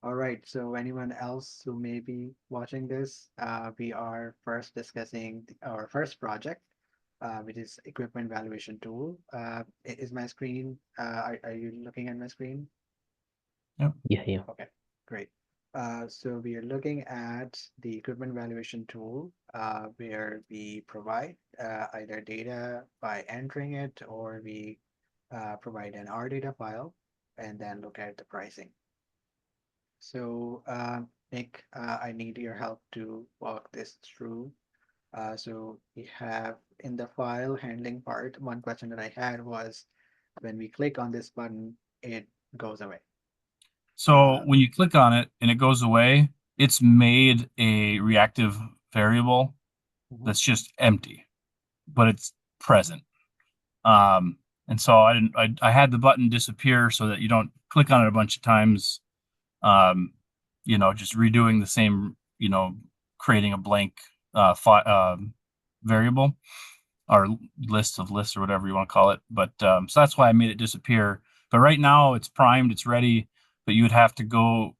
All right, so anyone else who may be watching this, we are first discussing our first project, which is equipment valuation tool. Is my screen, are you looking at my screen? Yep. Yeah, yeah. Okay, great. So we are looking at the equipment valuation tool, where we provide either data by entering it, or we provide an R data file and then look at the pricing. So, Nick, I need your help to walk this through. So we have in the file handling part, one question that I had was when we click on this button, it goes away. So Uh, when you click on it and it goes away, it's made a reactive variable mhm. that's just empty, but it's present. Um, and so I had the button disappear so that you don't click on it a bunch of times. Um, just redoing the same, creating a blank variable or list of lists or whatever you want to call it. But so that's why I made it disappear. But right now it's primed, it's ready, but you would have to go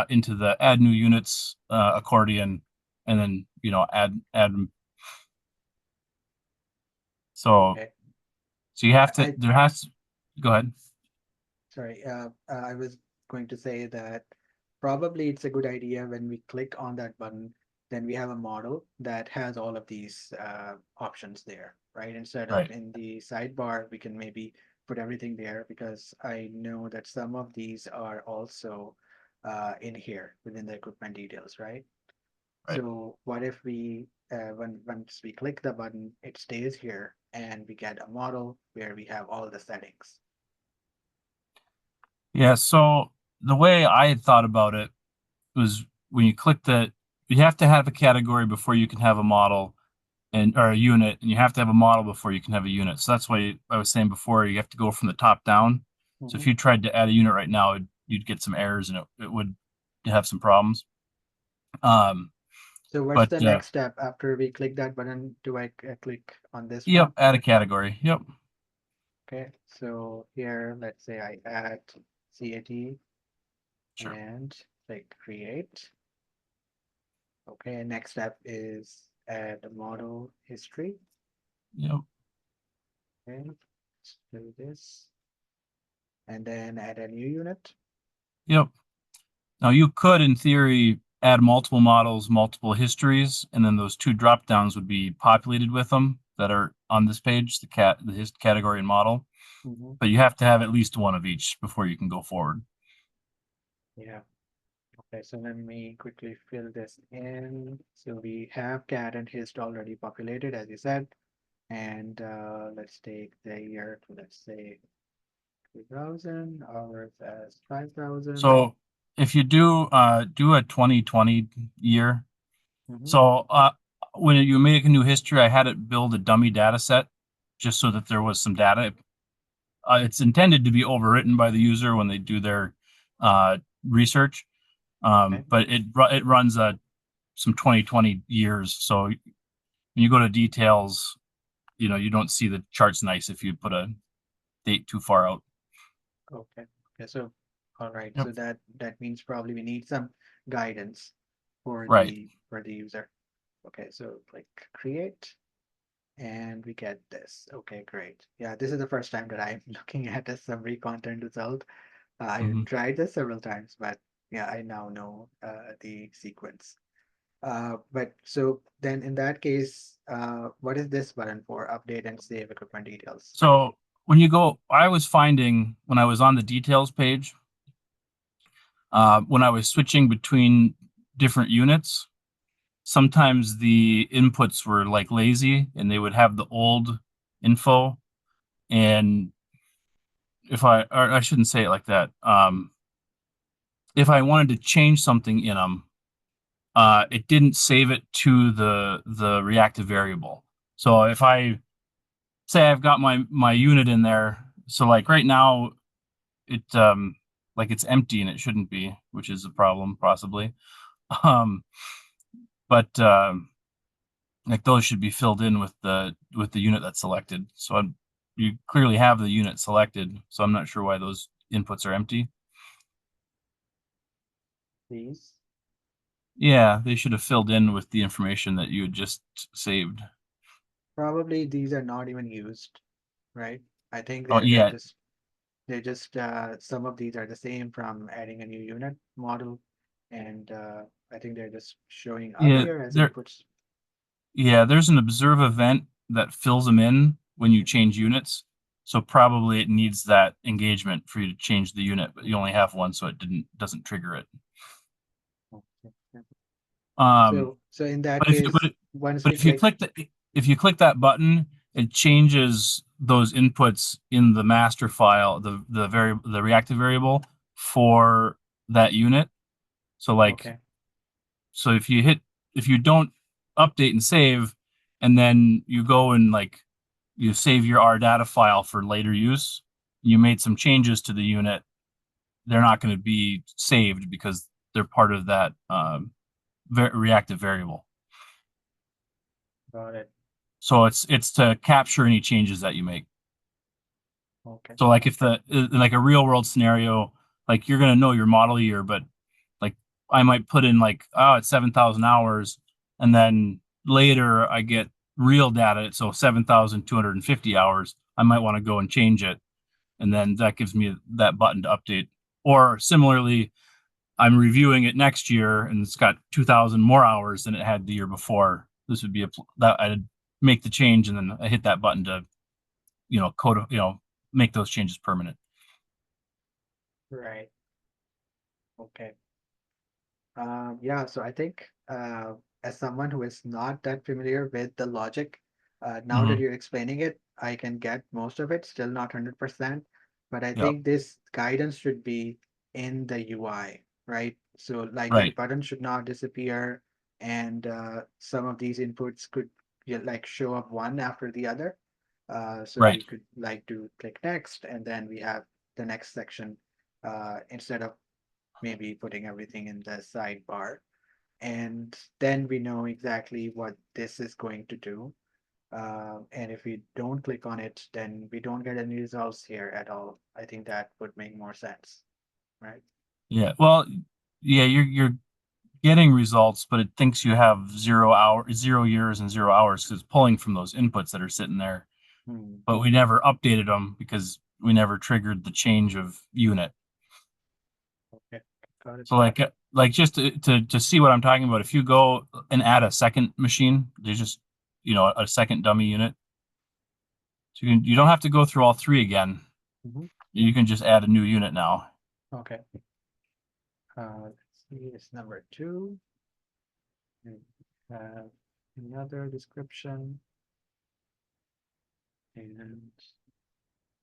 into the add new units accordion and then, add them. So, Okay. so you have to, I there has to, go ahead. Sorry, I was going to say that probably it's a good idea when we click on that button, then we have a model that has all of these options there, right? Instead of Right. in the sidebar, we can maybe put everything there because I know that some of these are also in here within the equipment details, right? Right. So what if we, once we click the button, it stays here and we get a model where we have all the settings. Yeah. So the way I had thought about it was when you click that, you have to have a category before you can have a model and or a unit, and you have to have a model before you can have a unit. So that's why I was saying before you have to go from the top down. So if Mhm. you tried to add a unit right now, you'd get some errors and it would have some problems. Um, So what's but the next step after we click that button? Do I click on this yep, one? add a category. Yep, Okay, so here, let's say I add CAT sure. and click create. Okay, next step is add a model history. Yep, Okay, let's do this. And then add a new unit. yep. Now you could, in theory, add multiple models, multiple histories, and then those two drop downs would be populated with them that are on this page, the his category and model. Mhm. But you have to have at least one of each before you can go forward. Yeah. Okay, so let me quickly fill this in. So we have cat and hist already populated, as you said. And let's take the year to, let's say, 2000, ours as 5000. So if you do a 2020 year, Mm-hmm. so when you make a new history, I had it build a dummy data set just so that there was some data. It's intended to be overwritten by the user when they do their research, Okay. but it runs some 2020 years. So when you go to details, you don't see the charts nice if you put a date too far out. Okay. Okay. So, all right. Yep. So that means probably we need some guidance Right. for the user. Okay. So click create, and we get this. Okay, great. Yeah, this is the first time that I'm looking at a summary content result. I Hmm. tried this several times, but yeah, I now know the sequence. But so then in that case, what is this button for? Update and save equipment details. So when you go, I was finding when I was on the details page, when I was switching between different units, sometimes the inputs were like lazy and they would have the old info. And or I shouldn't say it like that. If I wanted to change something in them, it didn't save it to the reactive variable. So if I say I've got my unit in there, so like right now it like it's empty and it shouldn't be, which is a problem possibly. Um, but like those should be filled in with the unit that's selected. So you clearly have the unit selected. So I'm not sure why those inputs are empty. These Yeah, they should have filled in with the information that you had just saved. probably these are not even used, right? I think Oh, they're yeah, just some of these are the same from adding a new unit model, and I think they're just showing up yeah, here as there, inputs. yeah. There's an observe event that fills them in when you Mhm. change units. So probably it needs that engagement for you to change the unit, but you only have one, so it doesn't trigger it. Okay. Yeah. Um, So in that but if you case, once but we if you click, click that button, it changes those inputs in the master file, the reactive variable for that unit. So like okay, so if you don't update and save, and then you go and like you save your R data file for later use, you made some changes to the unit, they're not going to be saved because they're part of that reactive variable. got it. So it's to capture any changes that you make. Okay, So like if the in like a real world scenario, like you're gonna know your model year, but like I might put in like, oh, it's 7,000 hours, and then later I get real data, so 7,250 hours. I might want to go and change it, and then that gives me that button to update. Or similarly, I'm reviewing it next year, and it's got 2,000 more hours than it had the year before. This would be that I'd make the change, and then I hit that button to code make those changes permanent. right. Okay. Yeah, so I think as someone who is not that familiar with the logic, now that Hmm. you're explaining it, I can get most of it, still not 100%, but I Yep. think this guidance should be in the UI, right? So like that Right. button should not disappear, and some of these inputs could like show up one after the other. So Right. we could like do click next, and then we have the next section instead of maybe putting everything in the sidebar. And then we know exactly what this is going to do. And if we don't click on it, then we don't get any results here at all. I think that would make more sense, right? Yeah. Well, yeah, you're getting results, but it thinks you have 0 years, and 0 hours because it's pulling from those inputs that are sitting there. Hmm. But we never updated them because we never triggered the change of unit. Okay, got it. So like just to see what I'm talking about, if you go and add a second machine, there's just a second dummy unit. So you don't have to go through all three again. Mhm. You can just add a new unit now. Okay. Let's see, it's number two. And have another description, and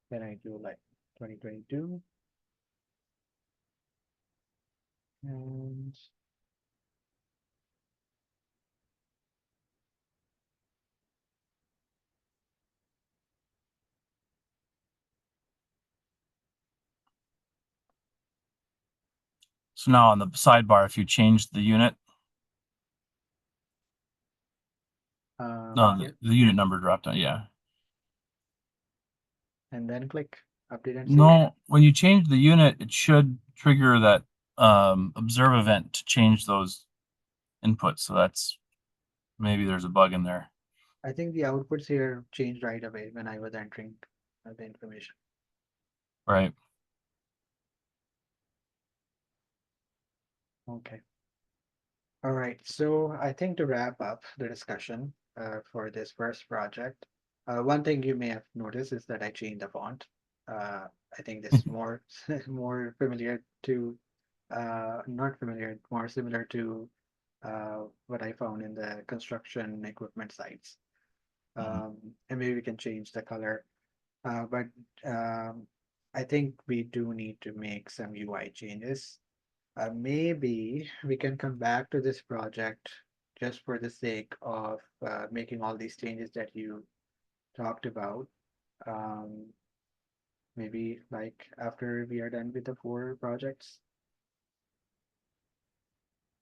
then I do like 2022, and So now on the sidebar, if you change the unit, no, here, the unit number dropped down. Yeah. and then click update and save. No, when you change the unit, it should trigger that observe event to change those inputs. So that's maybe there's a bug in there. I think the outputs here changed right away when I was entering the information. Right. Okay. All right. So I think to wrap up the discussion for this first project, one thing you may have noticed is that I changed the font. I think this is more more familiar to not familiar, more similar to what I found in the construction equipment sites. Mhm. And maybe we can change the color. But I think we do need to make some UI changes. Maybe we can come back to this project just for the sake of making all these changes that you talked about. Um, maybe like after we are done with the four projects,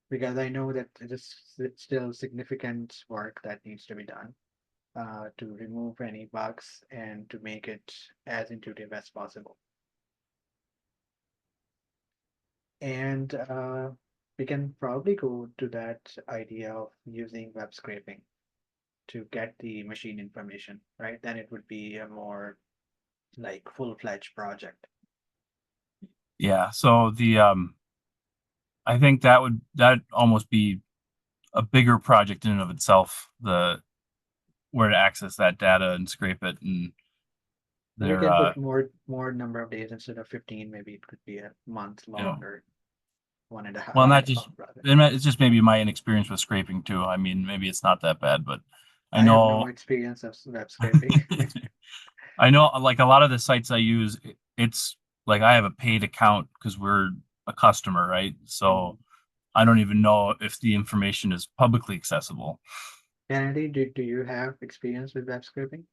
because I know that there's still significant work that needs to be done to remove any bugs and to make it as intuitive as possible. And we can probably go to that idea of using web scraping to get the machine information, right? Then it would be a more like full-fledged project. Yeah. So I think that almost be a bigger project in and of itself. The where to access that data and scrape it, and And we there, can put more number of days instead of 15, maybe it could be a month you long know, or one and a half well, not month just long rather. it's just maybe my inexperience with scraping too. I mean, maybe it's not that bad, but I I have no know experience of web scraping. I know like a lot of the sites I use, it's like I have a paid account because we're a customer, right? Hmm. So I don't even know if the information is publicly accessible. Kennedy, do you have experience with web scraping?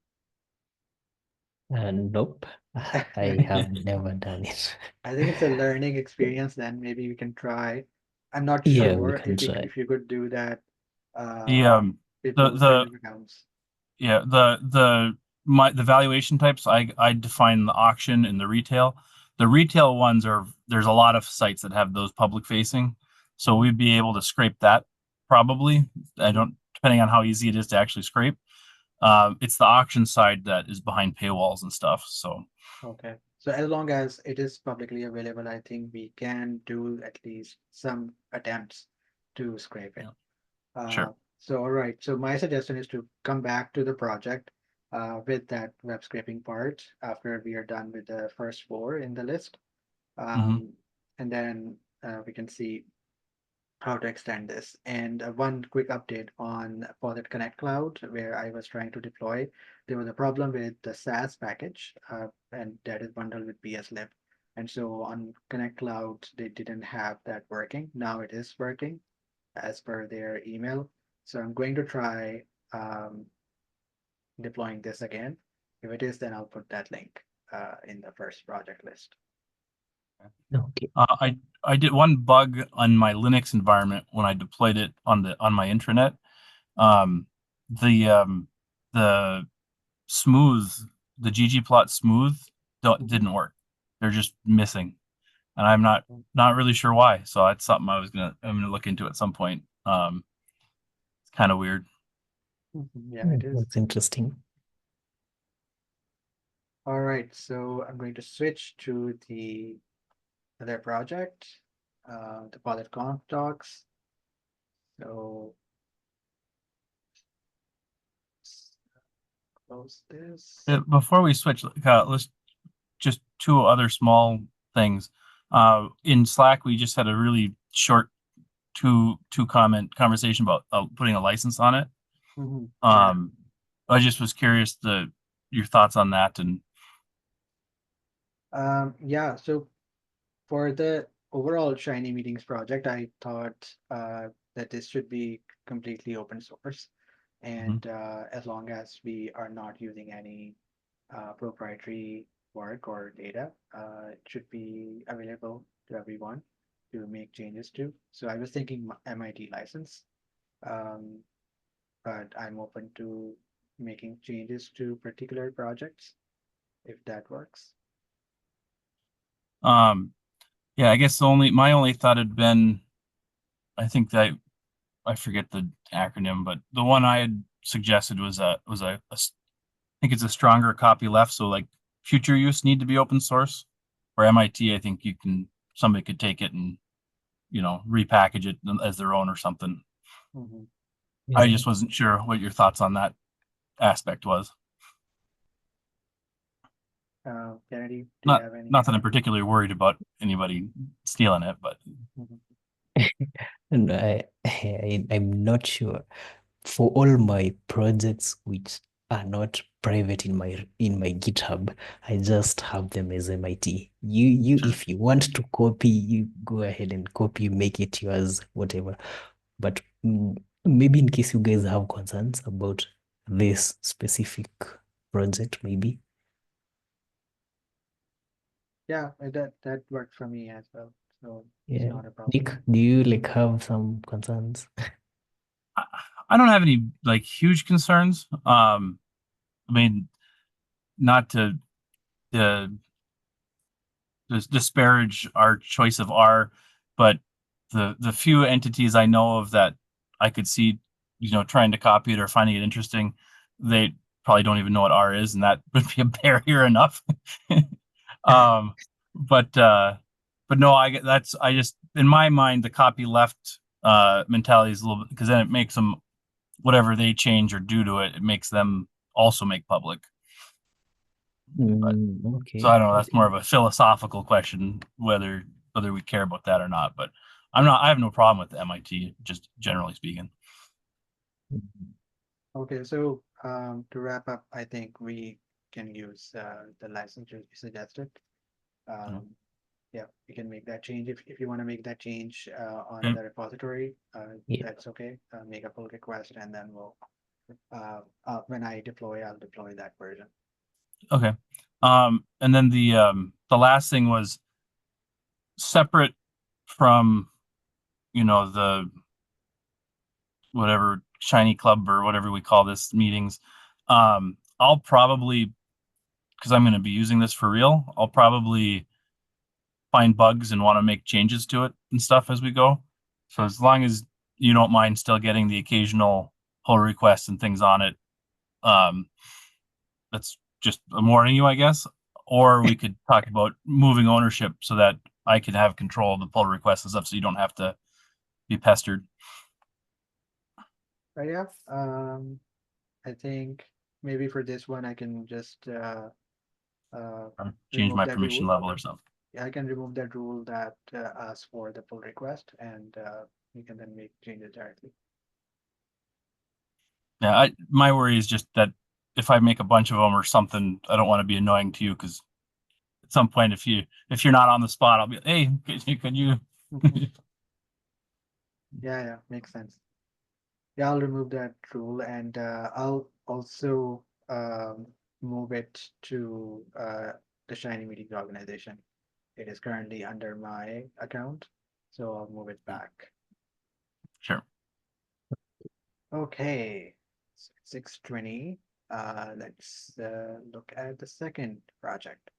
Nope, I have never done it. I think it's a learning experience. Then maybe we can try. I'm not Yeah, we sure can try. if you could do that The uh, with those kind the of accounts. Yeah, the valuation types, I define the auction and the retail. The retail ones are there's a lot of sites that have those public facing, so Mhm, we'd be able to scrape that probably. I mhm. don't depending on how easy it is to actually scrape. It's the auction side that is behind paywalls and stuff. So Okay. So as long as it is publicly available, I think we can do at least some attempts to scrape it. yeah, Uh, sure. so all right. So my suggestion is to come back to the project with that web scraping part after we are done with the first four in the list. Hmm. Um, and then we can see how to extend this. And one quick update on Posit Connect Cloud, where I was trying to deploy, there was a problem with the SaaS package, and that is bundled with PSLib. And so on Connect Cloud, they didn't have that working. Now it is working as per their email. So I'm going to try deploying this again. If it is, then I'll put that link in the first project list. Okay. I did one bug on my Linux environment when I deployed it on my intranet. Um, the the smooth, the ggplot smooth Mhm. didn't work. They're just missing, and I'm not really sure why. So that's something I'm gonna look into at some point. It's kind of weird. Mhm. Yeah, it is. That's interesting. All right, so I'm going to switch to the other project, the Pilot Conf docs. So let's close this. Before we switch, let's just two other small things. In Slack, we just had a really short two comment conversation about putting a license on it. Mhm. Yeah. Um, I just was curious your thoughts on that and Yeah, so for the overall Shiny Meetings project, I thought that this should be completely open source. mhm. And as long as we are not using any proprietary work or data, it should be available to everyone to make changes to. So I was thinking MIT license, um, but I'm open to making changes to particular projects if that works. um, yeah, I guess my only thought had been I think that I forget the acronym, but the one I had suggested I think it's a stronger copy left. So like future use need to be open source. For MIT, I think somebody could take it and repackage it as their own or something. Mhm. I Yeah. just wasn't sure what your thoughts on that aspect was. Kennedy, do you Not have any? not that I'm particularly worried about anybody stealing it, but Mhm. And I'm not sure. For all my projects which are not private in my GitHub, I just have them as MIT. You sure. if you want to copy, you go ahead and copy, make it yours, whatever. But maybe in case you guys have concerns about this specific project, maybe. Yeah, that worked for me as well. So it's Yeah. not a problem. Nick, do you like have some concerns? I, I don't have any like huge concerns. I mean, not to disparage our choice of R, but the few entities I know of that I could see, trying to copy it or finding it interesting, they probably don't even know what R is, and that would be a barrier enough. um, but no, I just, in my mind, the copy left mentality is a little bit, because then it makes them, whatever they change or do to it, it makes them also make public. But so Okay, I don't know. That's more okay. of a philosophical question, whether we care about that or not. But I'm not. I have no problem with the MIT, just generally speaking. Mhm. Okay, so to wrap up, I think we can use the license you suggested. Yeah. Um, yeah, we can make that change if you want to make that change on Okay. the repository. Yeah. That's okay. Make a pull request, and then we'll when I deploy, I'll deploy that version. Okay. And then the last thing was separate from the whatever Shiny Club or whatever we call this meetings. I'll probably, because I'm going to be using this for real, I'll probably find bugs and want to make changes to it and stuff as we go. So as long as you don't mind still getting the occasional pull requests and things on it, um, that's just a warning you, I guess. Or we could talk about moving ownership so that I can have control of the pull requests and stuff, so you don't have to be pestered. But yeah, I think maybe for this one, I can just Or change remove my that permission rule. level or something. Yeah, I can remove that rule that asks for the pull request, and you can then make changes directly. Yeah, my worry is just that if I make a bunch of them or something, I don't want to be annoying to you, because at some point, if you're not on the spot, I'll be, hey, could you? Yeah, yeah, makes sense. Yeah, I'll remove that rule, and I'll also move it to the Shiny Meetings organization. It is currently under my account, so I'll move it back. Sure. Okay, 6:20. Let's look at the second project.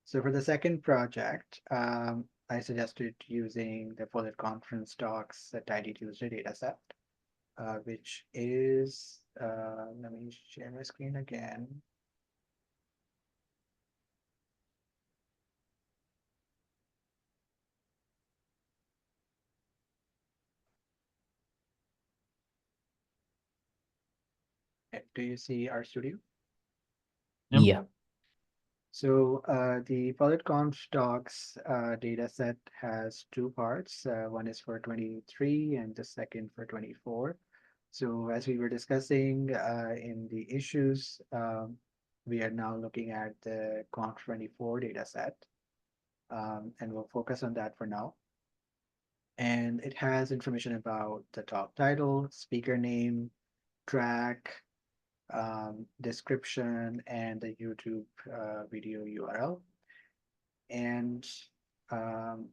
So for the second project, I suggested using the Bullet Conference Docs Tidy Tuesday dataset, which is, let me share my screen again. Do you see our studio? Yep. Yeah. So the PolitConf docs data set has two parts. One is for 23 and the second for 24. So as we were discussing in the issues, we are now looking at the Conf 24 data set, and we'll focus on that for now. And it has information about the talk title, speaker name, track, description, and the YouTube video URL. And um,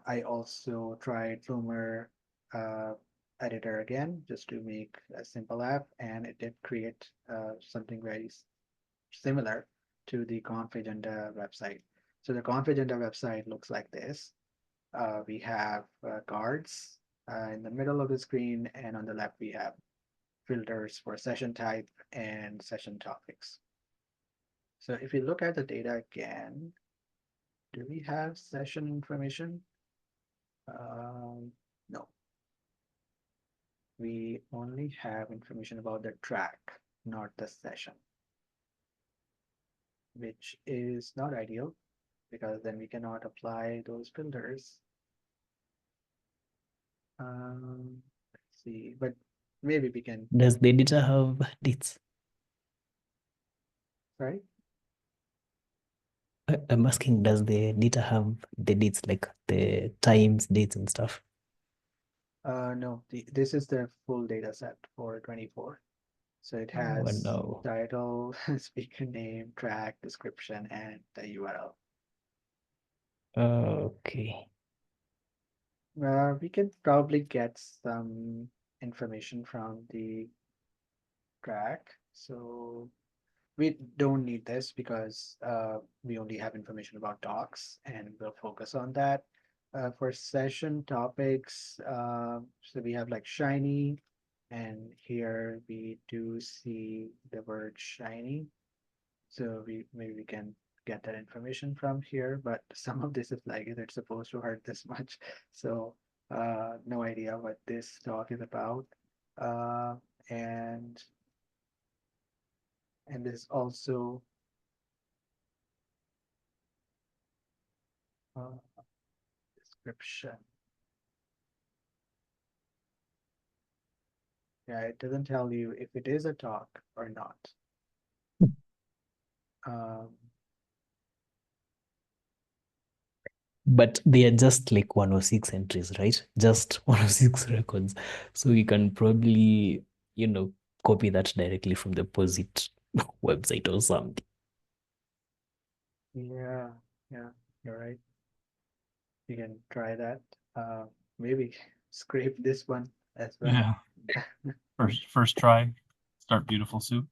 I also tried Flumer uh, editor again just to make a simple app, and it did create something very similar to the Conf Agenda website. So the Conf Agenda website looks like this. We have cards in the middle of the screen, and on the left we have filters for session type and session topics. So if you look at the data again, do we have session information? No, we only have information about the track, not the session, which is not ideal because then we cannot apply those filters. Let's see, but maybe we can, Does the data have dates? right? I'm asking, does the data have the dates, like the times, dates, and stuff? No, this is the full data set for 24. So it Oh, has no. title, speaker name, track, description, and the URL. Okay. We can probably get some information from the track. So we don't need this because we only have information about docs and we'll focus on that. for session topics, so we have like shiny, and here we do see the word shiny. So maybe we can get that information from here, but some of this is like, is it supposed to hurt this much? So no idea what this talk is about. Uh, and this also uh, description. Yeah, it doesn't tell you if it is a talk or not. Um, But they are just like 106 entries, right? Just 106 records. So you can probably, copy that directly from the POSIT website or something. yeah, yeah, you're right. You can try that. Maybe scrape this one as well. Yeah. First try. Start beautiful soup.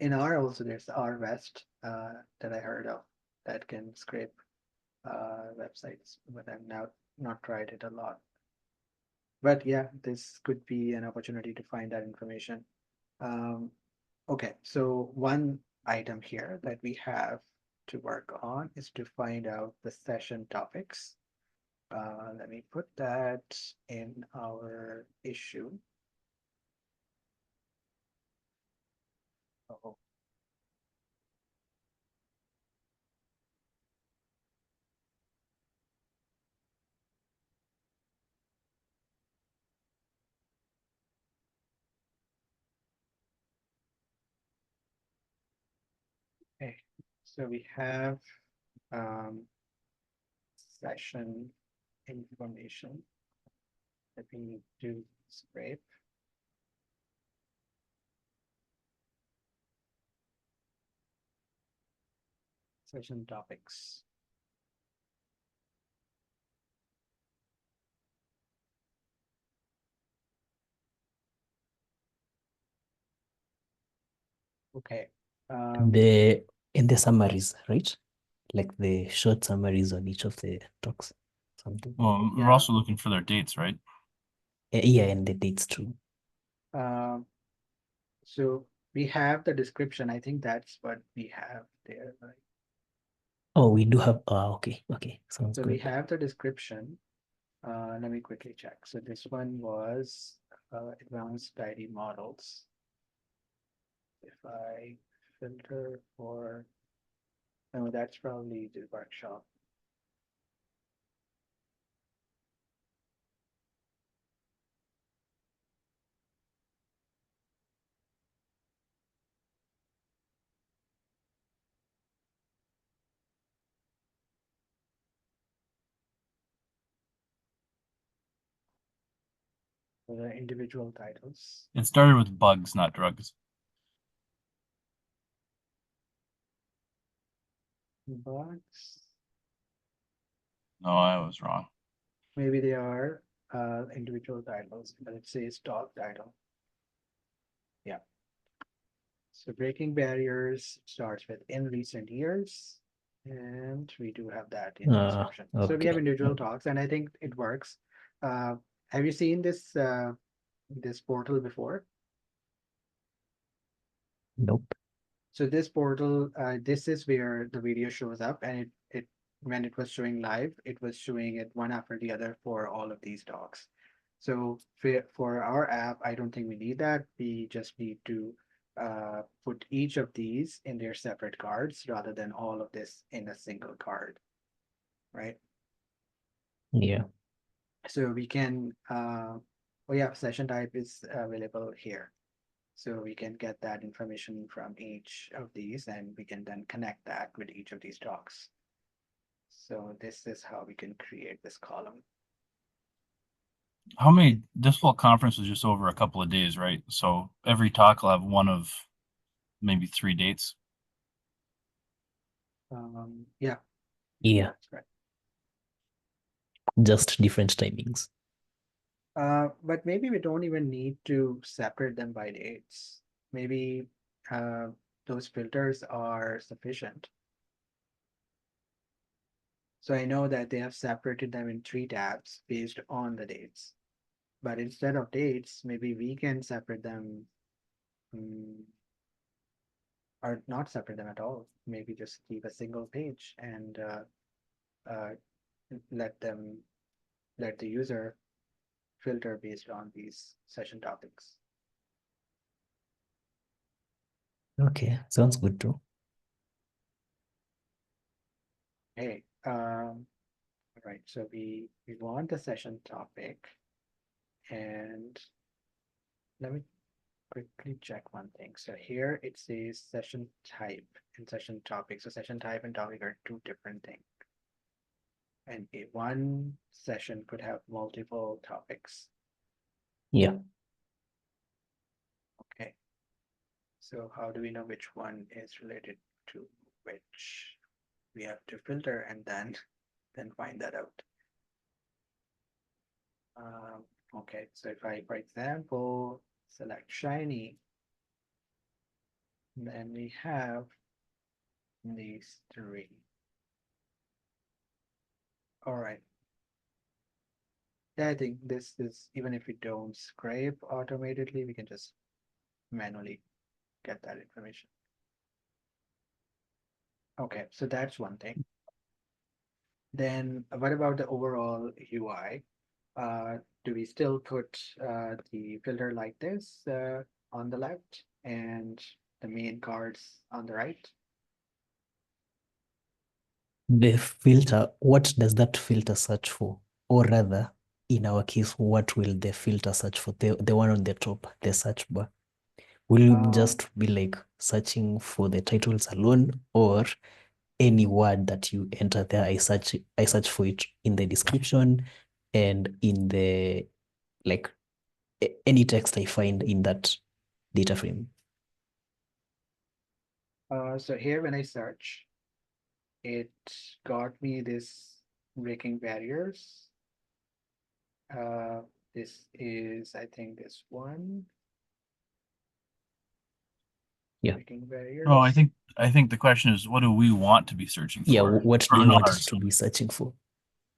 In R also there's R West that I heard of that can scrape websites, but I've now not tried it a lot. But yeah, this could be an opportunity to find that information. Um, okay, so one item here that we have to work on is to find out the session topics. Let me put that in our issue. Oh, okay, so we have um, session information that we need to scrape. Session topics. Okay. The in the summaries, right? Like the short summaries on each of the talks, something. Well, we're Yeah. also looking for their dates, right? Yeah, and the dates too. Um, so we have the description. I think that's what we have there, right? Oh, we do have. Okay, okay, sounds So we good. have the description. Let me quickly check. So this one was advanced ID models. If I filter for, no, that's probably the workshop. For the individual titles. It started with bugs, not drugs. Bugs. No, I was wrong. Maybe they are individual titles, but it says talk title. Yeah. So breaking barriers starts with in recent years, and we do have that in the description. So we have Okay. individual talks, and I think it works. Uh, have you seen this portal before? Nope. So this portal, this is where the video shows up, and it when it was showing live, it was showing it one after the other for all of these docs. So for our app, I don't think we need that. We just need to put each of these in their separate cards rather than all of this in a single card, right? Yeah. So we can, oh yeah, session type is available here. So we can get that information from each of these and we can then connect that with each of these docs. So this is how we can create this column. How many? This whole conference was just over a couple of days, right? So every talk will have one of maybe 3 dates. Yeah, Yeah. that's right. Just different timings. But maybe we don't even need to separate them by dates. Maybe uh, those filters are sufficient. So I know that they have separated them in 3 tabs based on the dates. But instead of dates, maybe we can separate them, mm, or not separate them at all. Maybe just keep a single page and uh, let them let the user filter based on these session topics. Okay, sounds good too. Hey, right. So we want the session topic, and let me quickly check one thing. So here it says session type and session topic. So session type and topic are two different things. And one session could have multiple topics. Yeah. Okay. So how do we know which one is related to which? We have to filter and then find that out. Okay, so if I, for example, select shiny, then we have these 3. All right. Yeah, I think this is, even if we don't scrape automatically, we can just manually get that information. Okay, so that's one thing. Then what about the overall UI? Do we still put the filter like this on the left and the main cards on the right? The filter, what does that filter search for? Or rather, in our case, what will the filter search for? The one on the top, the search bar. Will you just be like searching for the titles alone, or any word that you enter there, I search for it in the description and in the like any text I find in that data frame. So here when I search, it got me this breaking barriers. This is, I think, this one. Yeah. Breaking barriers. Oh, I think the question is, what do we want to be searching for? Yeah, what do Or you not want ours? to be searching for?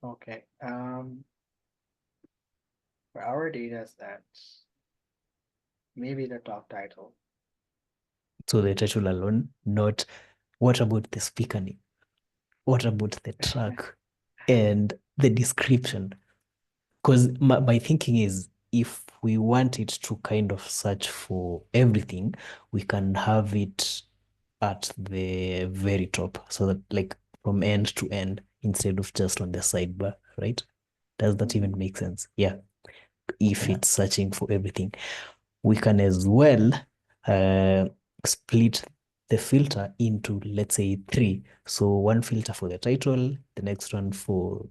Okay. For our data sets, maybe the top title. So the title alone, not what about the speaker name? What about the track and the description? Because my thinking is if we want it to kind of search for everything, we can have it at the very top so that like from end to end instead of just on the sidebar, right? Does that even make sense? Yeah. If it's searching for everything, we can as well split the filter into, let's say, 3. So one filter for the title, the next one for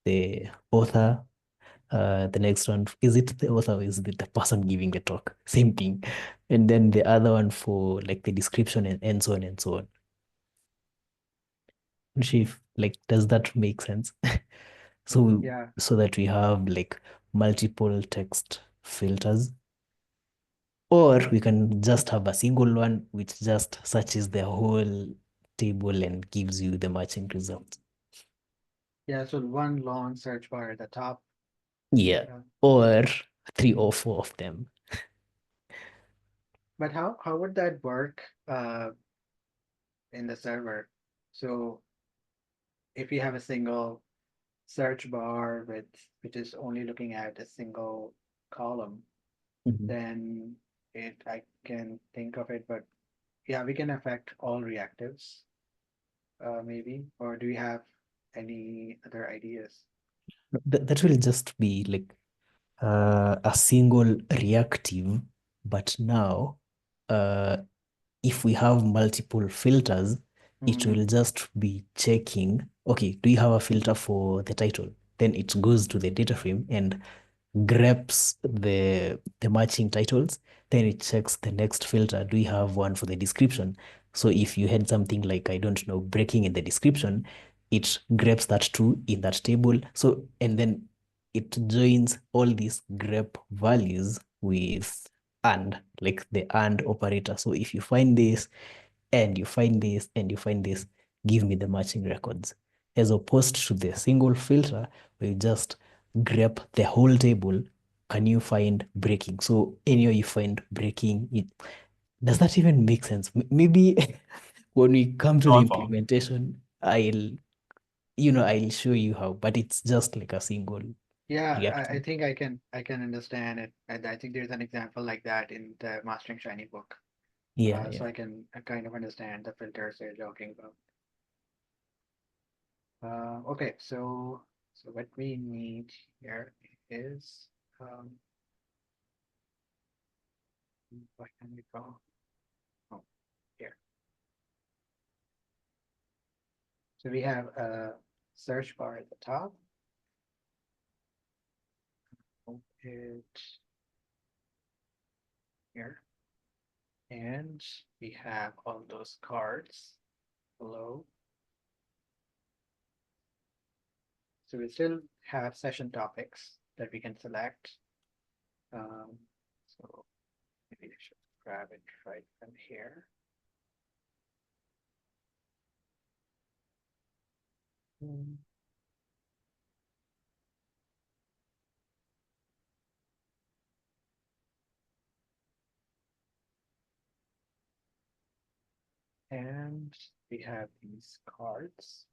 the author, the next one, is it the author or is it the person giving the talk? Same thing. And then the other one for like the description and so on and so on. Chief, like, does that make sense? So Yeah. so that we have like multiple text filters, or we can just have a single one which just searches the whole table and gives you the matching results. Yeah, so one long search bar at the top. Yeah, or 3 or 4 of them. But how would that work in the server? So if you have a single search bar which is only looking at a single column, then I can think of it, but yeah, we can affect all reactives, maybe. Or do you have any other ideas? That will just be like a single reactive, but now if we have multiple filters, it will just be checking, okay, do you have a filter for the title? Then it goes to the data frame and grabs the matching titles. Then it checks the next filter. Do you have one for the description? So if you had something like, I don't know, breaking in the description, it grabs that too in that table. So, and then it joins all these grep values with and, like the and operator. So if you find this and you find this and you find this, give me the matching records. as opposed to the single filter where you just grab the whole table. Can you find breaking? So anywhere you find breaking, does that even make sense? Maybe when we come to No, the I'm following. implementation, I'll show you how, but it's just like a single Yeah, I reacting. think I can understand it. And I think there's an example like that in the Mastering Shiny book. Yeah, So yeah. I kind of understand the filters they're joking about. Okay, so what we need here is where can we go? Oh, here. So we have a search bar at the top. Open it here, and we have all those cards below. So we still have session topics that we can select. Um, so maybe I should grab it right from here. Mm, And we have these cards.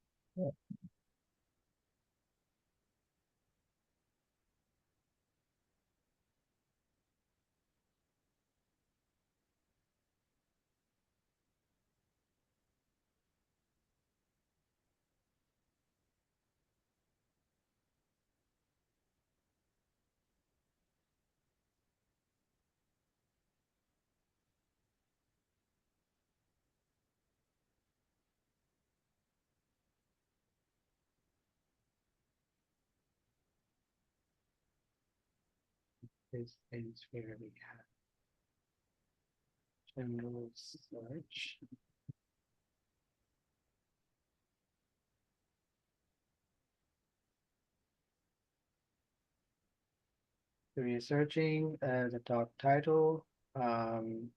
This is where we have general search. So we're searching the top title, um,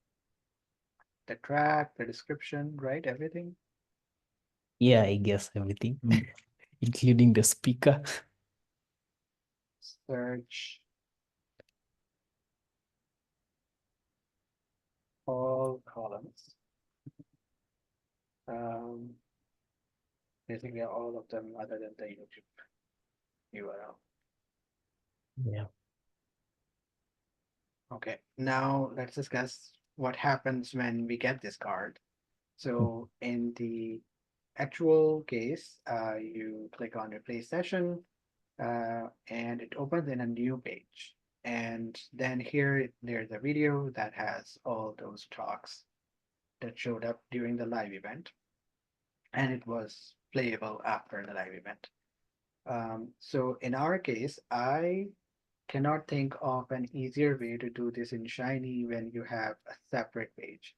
the track, the description, right? Everything. Yeah, I guess everything, Mm. including the speaker. Search all columns. Um, Basically all of them other than the YouTube URL. Yeah. Okay, now let's discuss what happens when we get this card. So in the actual case, you click on replace session, and it opens in a new page. And then here there's a video that has all those talks that showed up during the live event, and it was playable after the live event. So in our case, I cannot think of an easier way to do this in Shiny when you have a separate page.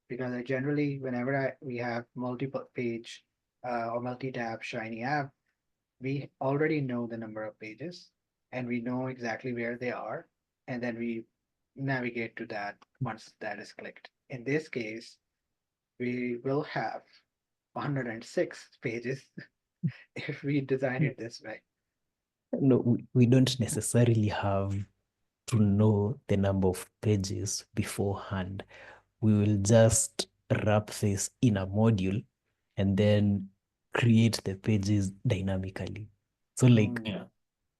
Because I generally, whenever we have multiple page or multi-tab Shiny app, we already know the number of pages and we know exactly where they are. And then we navigate to that once that is clicked. In this case, we will have 106 pages if we design it this way. No, we don't necessarily have to know the number of pages beforehand. We will just wrap this in a module and then create the pages dynamically. So like Mm,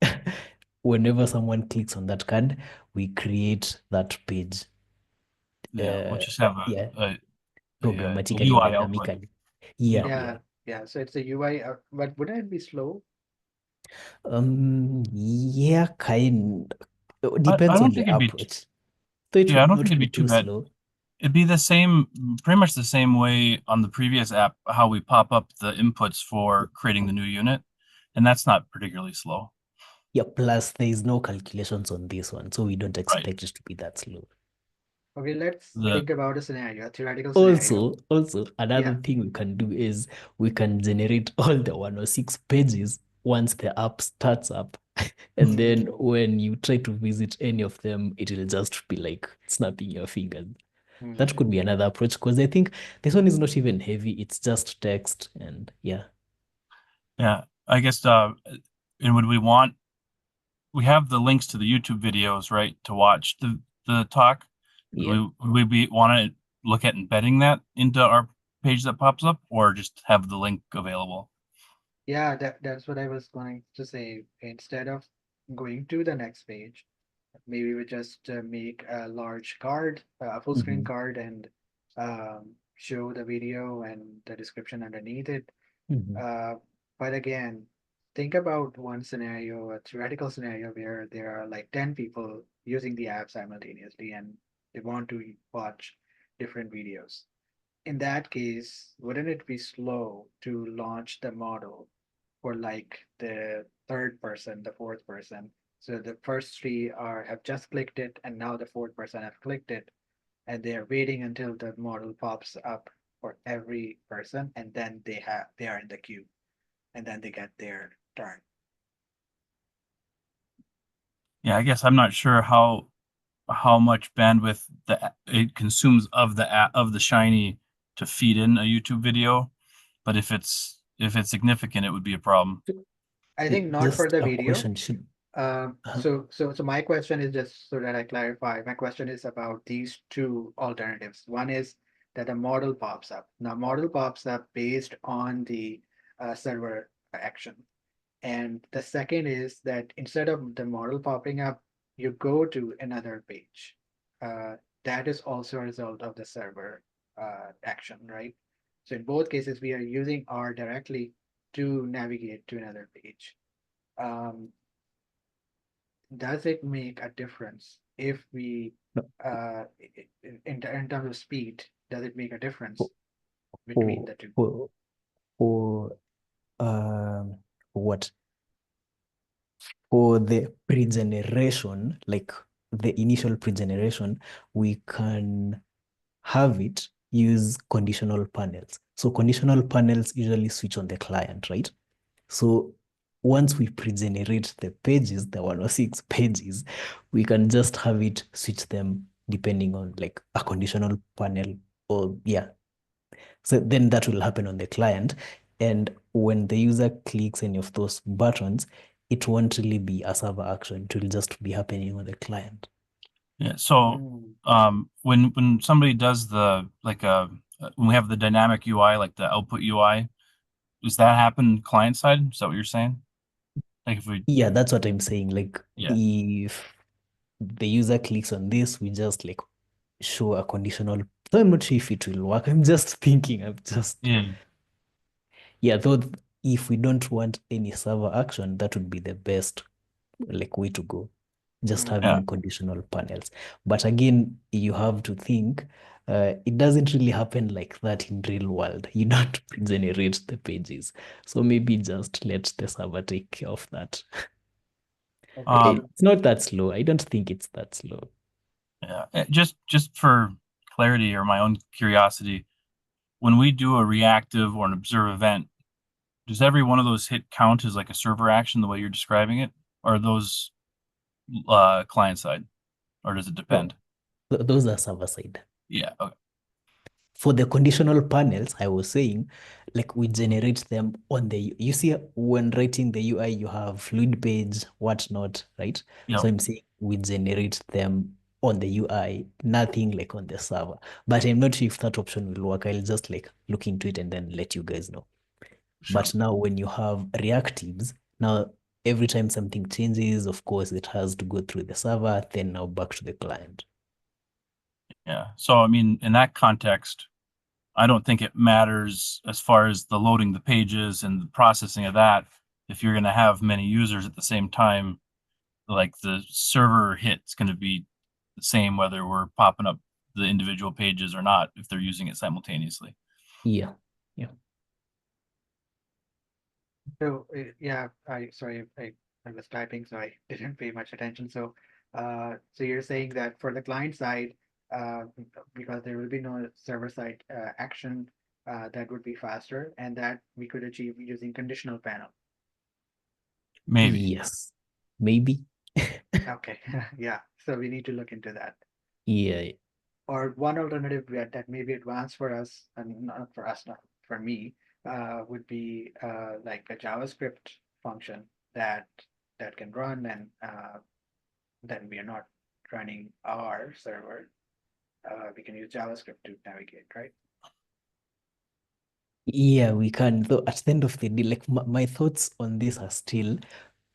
Yeah. whenever someone clicks on that card, we create that page. Yeah. We'll Uh, just have yeah, a programmatically, UI output. dynamically. Yeah, Yep. yeah. yeah. So it's a UI, but wouldn't it be slow? Yeah, kind. I Depends on don't the think it'd be. approach. So it Yeah, I would don't think not it'd be be too too bad. slow. It'd be the same, pretty much the same way on the previous app, how we pop up the inputs for creating the new unit, and that's not particularly slow. Yeah, plus there is no calculations on this one, so we don't Right. expect it to be that slow. Okay, let's The think about a scenario, a theoretical scenario. Also, another Yeah. thing we can do is we can generate all the 106 pages once the app starts up. And Mm, then when you try to visit any of them, it will just be like snapping your fingers. That mm. could be another approach because I think this one is not even heavy. It's just text and yeah. Yeah, I guess. And would we have the links to the YouTube videos, right, to watch the talk? Yeah. Would we want to look at embedding that into our page that pops up, or just have the link available? Yeah, that's what I was going to say. Instead of going to the next page, maybe we just make a large card, a full screen Mm-hmm. card, and show the video and the description underneath it. Mm-hmm. Uh, but again, think about one scenario, a theoretical scenario where there are like 10 people using the app simultaneously and they want to watch different videos. In that case, wouldn't it be slow to launch the model for like the third person, the fourth person? So the first three are have just clicked it, and now the fourth person have clicked it, and they are waiting until the model pops up for every person, and then they are in the queue, and then they get their turn. Yeah, I guess I'm not sure how much bandwidth it consumes of the Shiny to feed in a YouTube video, but if it's significant, it would be a problem. I think not for Just the a video. question. Should So my question is, just so that I clarify, my question is about these two alternatives. One is that a model pops up. Now, model pops up based on the server action. And the second is that instead of the model popping up, you go to another page. Uh, that is also a result of the server action, right? So in both cases, we are using R directly to navigate to another page. Um, does it make a difference if we, no, in terms of speed, does it make a difference for between for the two? for for um what for the pre-generation, like the initial pre-generation, we can have it use conditional panels. So conditional panels usually switch on the client, right? So once we pre-generate the pages, the 106 pages, we can just have it switch them depending on like a conditional panel or yeah. So then that will happen on the client. And when the user clicks any of those buttons, it won't really be a server action. It will just be happening on the client. Yeah. So Mm. when somebody does when we have the dynamic UI, like the output UI, does that happen client side? Is that what you're saying? Like if we Yeah, that's what I'm saying. Like yeah. if the user clicks on this, we just like show a conditional. So I'm not sure if it will work. I'm just thinking. I'm just Yeah. yeah. Though if we don't want any server action, that would be the best like way to go. Just Mm. Yeah. having conditional panels. But again, you have to think it doesn't really happen like that in real world. You don't generate the pages. So maybe just let the server take care of that. Okay, Um so It's not that slow. I don't think it's that slow. yeah. Just for clarity or my own curiosity, when we do a reactive or an observe event, does every one of those hit count as like a server action the way you're describing it? Or are those client side? Or does it No, depend? those are server side. Yeah. Okay. For the conditional panels, I was saying, like we generate them on you see when writing the UI, you have fluid page, whatnot, right? Yep. So I'm saying we generate them on the UI, nothing like on the server. But I'm not sure if that option will work. I'll just like look into it and then let you guys know. Sure. But now when you have reactives, now every time something changes, of course, it has to go through the server, then now back to the client. Yeah. So I mean, in that context, I don't think it matters as far as the loading the pages and the processing of that. If you're going to have many users at the same time, like the server hit's going to be the same whether we're popping up the individual pages or not if they're using it simultaneously. Yeah. Yeah. yeah, I was typing, so I didn't pay much attention. So you're saying that for the client side, uh, because there will be no server side action, that would be faster, and that we could achieve using conditional panel. Maybe. Yes. Maybe. Okay, yeah. So we need to look into that. Yeah. Or one alternative that may be advanced for us, and not for us, not for me, would be like a JavaScript function that can run, and then we are not running our server. We can use JavaScript to navigate, right? Yeah, we can. Though at the end of the day, like my thoughts on this are still,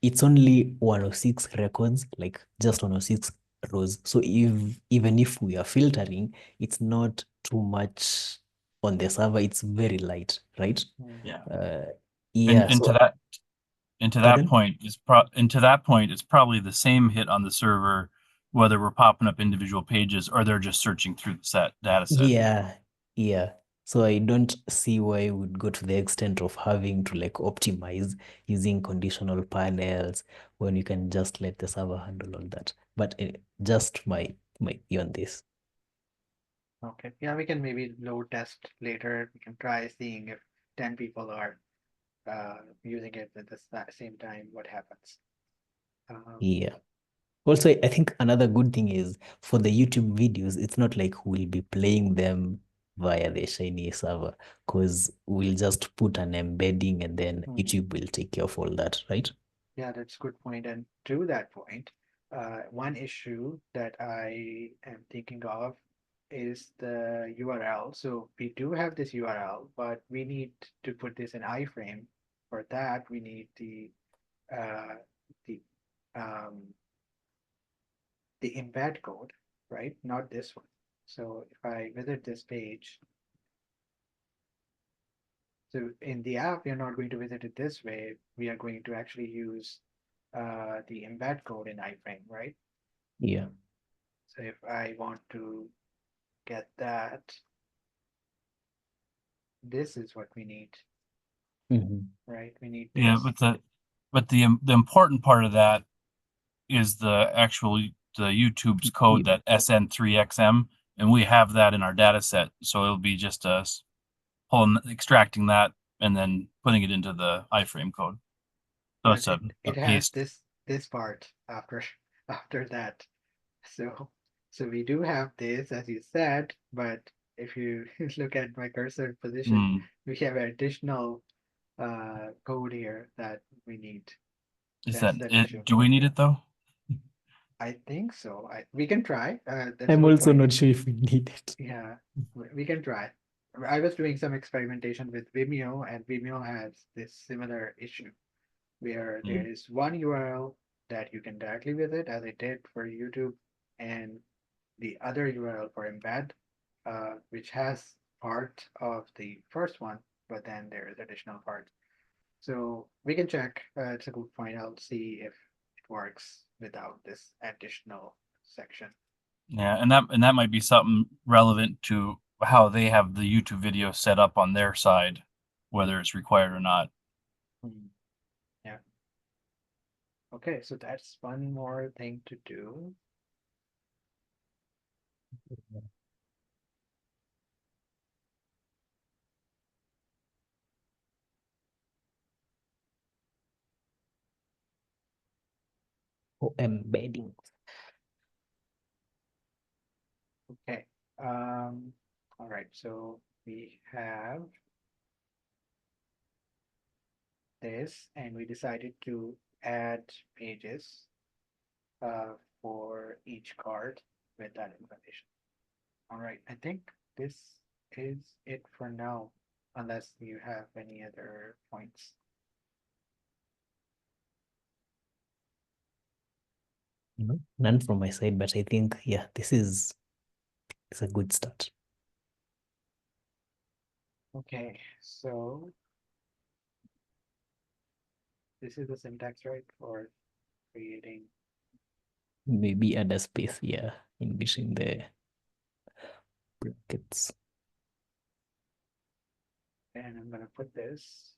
it's only 106 records, like just 106 rows. So even if we are filtering, it's not too much on the server. It's very light, right? Yeah. Yeah. And So to that pardon? point it's probably the same hit on the server, whether we're popping up individual pages or they're just searching through the data set. Yeah, yeah. So I don't see why we'd go to the extent of having to like optimize using conditional panels when you can just let the server handle all that. But just my view on this. Okay. Yeah, we can maybe load test later. We can try seeing if 10 people are using it at the same time, what happens. Yeah. Also, I think another good thing is for the YouTube videos, it's not like we'll be playing them via the Shiny server, because we'll just put an embedding and then YouTube will take care of all that, right? Yeah, that's a good point. And to that point, one issue that I am thinking of is the URL. So we do have this URL, but we need to put this in iframe. For that, we need uh, the um, the embed code, right? Not this one. So if I visit this page, so in the app, we are not going to visit it this way. We are going to actually use the embed code in iframe, right? Yeah. So if I want to get that, this is what we need, Mhm. right? We need Yeah, this. but the important part of that is the YouTube's code, that SN3XM, and we have that in our data set. So it'll be just us extracting that and then putting it into the iframe code. So But it's a it has paste. this part after after that. So so we do have this, as you said, but if you look at my cursor position, Hmm. we have additional code here that we need. Is that That's that issue. it? Do we need it though? I think so. We can try. That's a I'm good also point. not sure if we need it. Yeah, we can try. I was doing some experimentation with Vimeo, and Vimeo has this similar issue where there Hmm. is one URL that you can directly visit, as I did for YouTube, and the other URL for embed, which has part of the first one, but then there is additional part. So we can check. It's a good point. I'll see if it works without this additional section. Yeah, and that might be something relevant to how they have the YouTube video set up on their side, whether it's required or not. Hmm. Yeah. Okay, so that's one more thing to do. Oh, embedding. Okay. All right, so we have this, and we decided to add pages uh, for each card with that information. All right, I think this is it for now, unless you have any other points. None from my side, but I think, yeah, this is it's a good start. Okay, so this is the syntax, right, for creating, Maybe add a space, yeah, in between the brackets. and I'm gonna put this.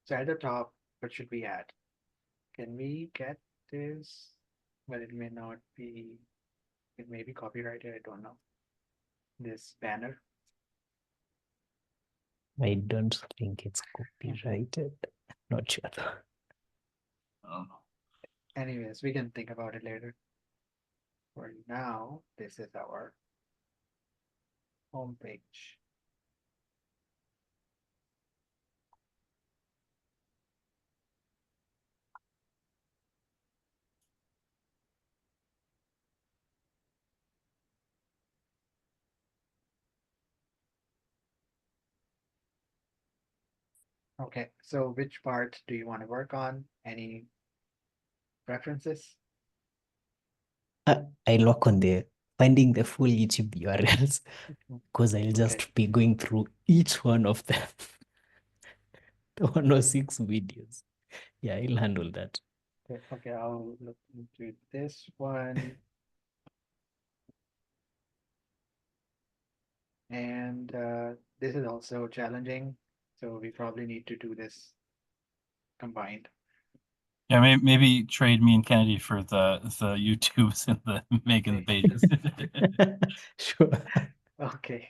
So at the top, what should we add? Can we get this? But it may not be, it may be copyrighted, I don't know. This banner. I don't think it's Mhm. copyrighted. Not sure though. I don't know. Anyways, we can think about it later. For now, this is our home page. Okay, so which part do you want to work on? Any preferences? I'll work on the finding the full YouTube URLs Mhm. because I'll Okay, just be going through each one of them, the 106 videos. Yeah, I'll handle that. okay, I'll look into this one. And this is also challenging, so we probably need to do this combined. Yeah, maybe trade me and Kennedy for the YouTubes and the making the Okay, pages. Sure. okay.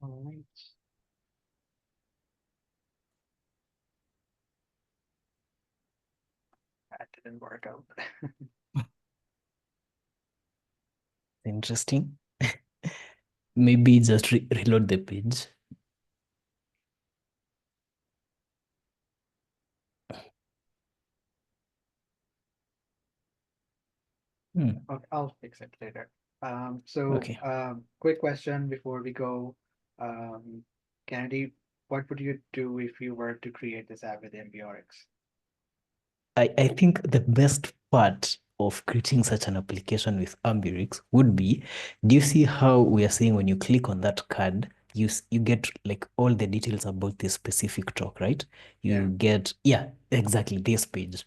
All right. That didn't work out. Interesting. Maybe just reload the page. Hmm. Okay, I'll fix it later. So, Okay. quick question before we go. Um, Kennedy, what would you do if you were to create this app with MBRX? I think the best part of creating such an application with Ambirix would be, do you see how we are saying when you click on that card, you get like all the details about this specific talk, right? Yeah, You get, yeah, exactly this page.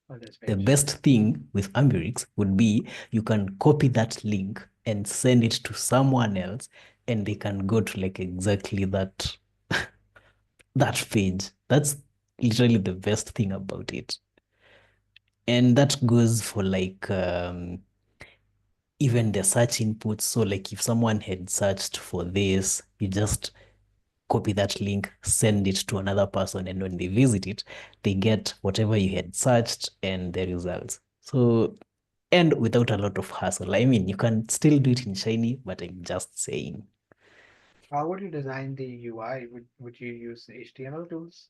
on this The page. best thing with Ambirix would be you can copy that link and send it to someone else, and they can go to like exactly that page. That's literally the best thing about it. And that goes for like even the search inputs. So like if someone had searched for this, you just copy that link, send it to another person, and when they visit it, they get whatever you had searched and the results. So, and without a lot of hassle. I mean, you can still do it in Shiny, but I'm just saying. How would you design the UI? Would you use HTML tools?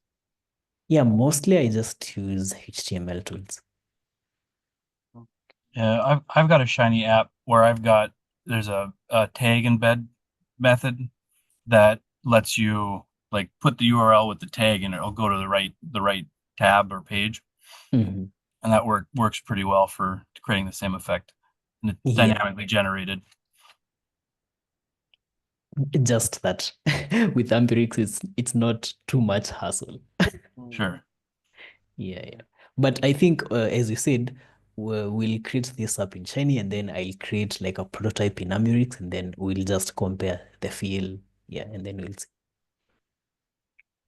Yeah, mostly I just use HTML tools. Oh, Yeah, I've got a Shiny app where there's a tag embed method that lets you like put the URL with the tag and it'll go to the right tab or page, Mhm. and that works pretty well for creating the same effect, and it's Yeah, dynamically generated. just that with Amperix, it's not too much hassle. hmm, Sure. Yeah, yeah. But I think, as you said, we'll create this app in Shiny, and then I'll create like a prototype in Amurix, and then we'll just compare the feel. Yeah, and then we'll see.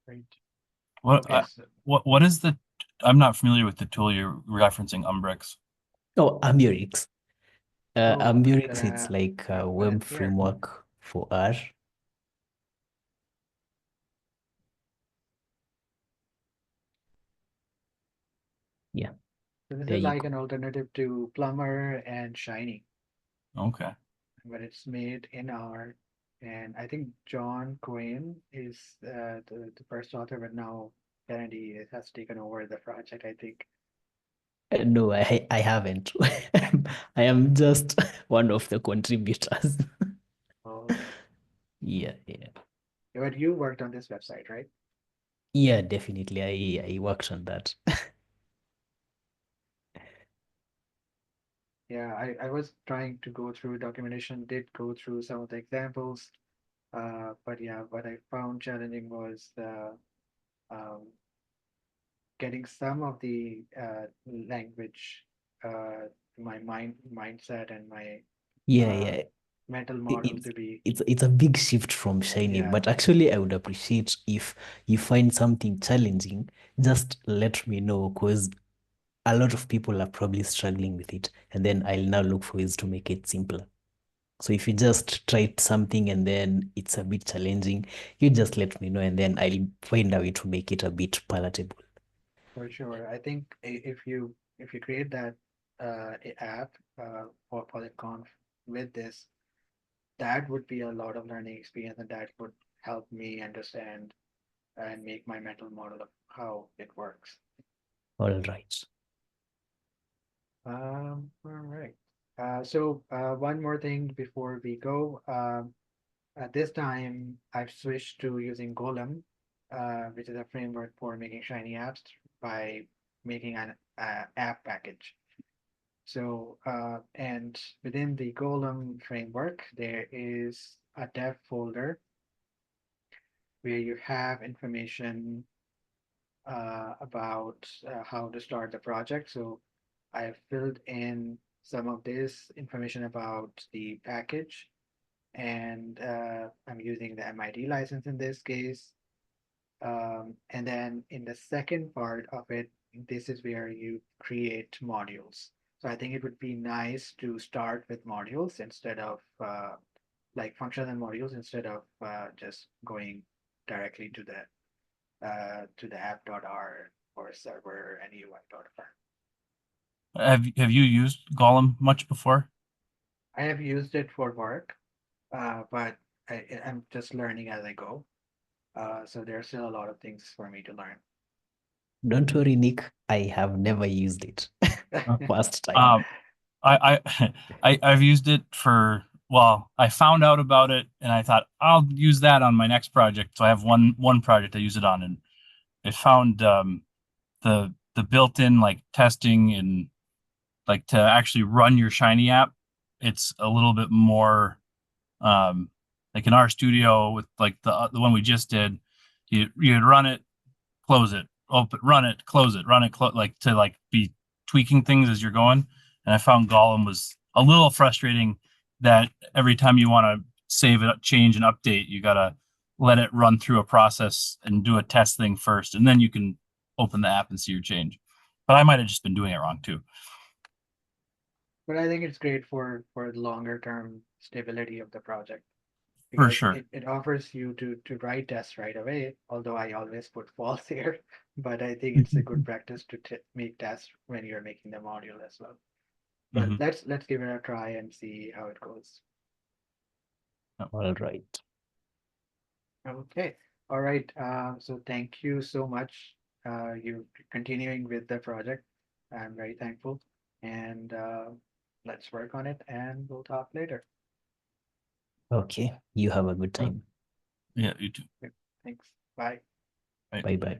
great. What Okay, so what is the? I'm not familiar with the tool you're referencing, Umbrix. Oh, Amurix. oh, Amurix, it's like I a put it web here. framework for R. Yeah, So this there is you like go. an alternative to Plumber and Shiny, Okay. but it's made in R. And I think John Coyne is the first author, but now Kennedy has taken over the project, I think. No, I haven't. I am just one of the contributors. Oh, Yeah, yeah. but you worked on this website, right? Yeah, definitely. I worked on that. Yeah, I was trying to go through documentation, did go through some of the examples, but yeah, what I found challenging was the um, getting some of the language, my mindset and my Yeah, uh, yeah. mental It, model it's to be, it's a big shift from Shiny, yeah, but actually I would appreciate if you find something challenging, just let me know because a lot of people are probably struggling with it, and then I'll now look for ways to make it simpler. So if you just try something and then it's a bit challenging, you just let me know, and then I'll find a way to make it a bit palatable. For sure. I think if you create that app for PolitConf with this, that would be a lot of learning experience, and that would help me understand and make my mental model of how it works. All right. All right. So one more thing before we go. At this time, I've switched to using Golem, which is a framework for making Shiny apps by making an app package. So, and within the Golem framework, there is a dev folder where you have information about how to start the project. So I've filled in some of this information about the package, and I'm using the MIT license in this case. And then in the second part of it, this is where you create modules. So I think it would be nice to start with modules instead of like functions and modules instead of just going directly to the app.r or server and UI.r. Have you used Golem much before? I have used it for work, but I'm just learning as I go. So there's still a lot of things for me to learn. Don't worry, Nick. I have never used it. First time. Um, I've used it for, well, I found out about it and I thought I'll use that on my next project. So I have one project I use it on, and I found the built-in like testing and like to actually run your Shiny app. It's a little bit more like in our studio with like the one we just did. You'd run it, close it, open, run it, close it, run it, like to like be tweaking things as you're going. And I found Golem was a little frustrating that every time you want to save it, change, and update, you gotta let it run through a process and do a test thing first, and then you can open the app and see your change. But I might have just been doing it wrong too. But I think it's great for the longer term stability of the project For because sure. it offers you to write tests right away, although I always put false here. But I think it's a good practice to make tests when you're making the module as well. But Mhm. let's give it a try and see how it goes. All right. Okay. All right. So thank you so much. You continuing with the project. I'm very thankful. And let's work on it and we'll talk later. Okay. You have a good time. Yeah, you too. Thanks. Bye. Right. Bye bye.